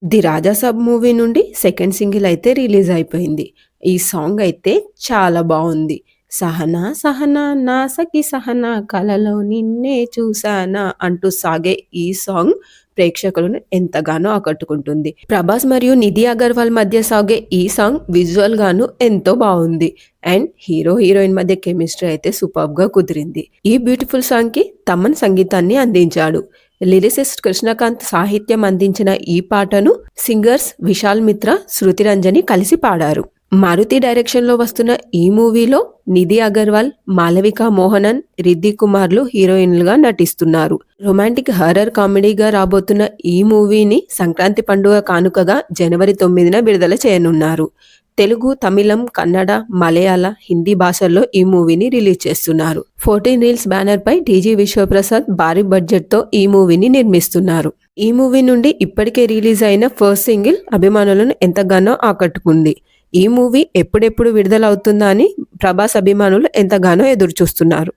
The Raja Saab movie నుండి second single అయితే release అయిపోయింది. ఈ సాంగ్ అయితే చాలా బావుంది. 'సహనా సహనా నా సఖి సహనా కలలో నిన్నే చూసానా' అంటూ సాగే ఈ సాంగ్ ప్రేక్షకులను ఎంతగానో ఆకట్టుకుంటుంది. ప్రభాస్ మరియు నిధి అగర్వాల్ మధ్య సాగే ఈ సాంగ్ విజువల్ గాను ఎంతో బావుంది. అండ్ హీరో, హీరోయిన్ మధ్య కెమిస్ట్రీ అయితే సూపర్బ్‌గా కుదిరింది. ఈ బ్యూటిఫుల్ సాంగ్‌కి తమన్ సంగీతాన్ని అందించాడు. లిరిసిస్ట్ కృష్ణకాంత్ సాహిత్యం అందించిన ఈ పాటను సింగర్స్ విశాల్ మిత్ర, శృతి రంజని కలిసి పాడారు. మారుతి డైరెక్షన్‌లో వస్తున్న ఈ మూవీలో నిధి అగర్వాల్, మాళవిక మోహనన్, రిద్ధి కుమార్‌లు హీరోయిన్‌లుగా నటిస్తున్నారు. రొమాంటిక్ హారర్ కామెడీగా రాబోతున్న ఈ మూవీని సంక్రాంతి పండుగ కానుకగా జనవరి 9న విడుదల చేయనున్నారు. తెలుగు, తమిళం, కన్నడ, మలయాళ, హిందీ భాషల్లో ఈ మూవీని రిలీజ్ చేస్తున్నారు. 14 రీల్స్ బ్యానర్ పై టీజీ విశ్వప్రసాద్ భారీ బడ్జెట్ తో ఈ మూవీని నిర్మిస్తున్నారు. ఈ మూవీ నుండి ఇప్పటికే రిలీజ్ అయిన ఫస్ట్ సింగిల్ అభిమానులను ఎంతగానో ఆకట్టుకుంది. ఈ మూవీ ఎప్పుడెప్పుడు విడుదల అవుతుందా అని ప్రభాస్ అభిమానులు ఎంతగానో ఎదురు చూస్తున్నారు.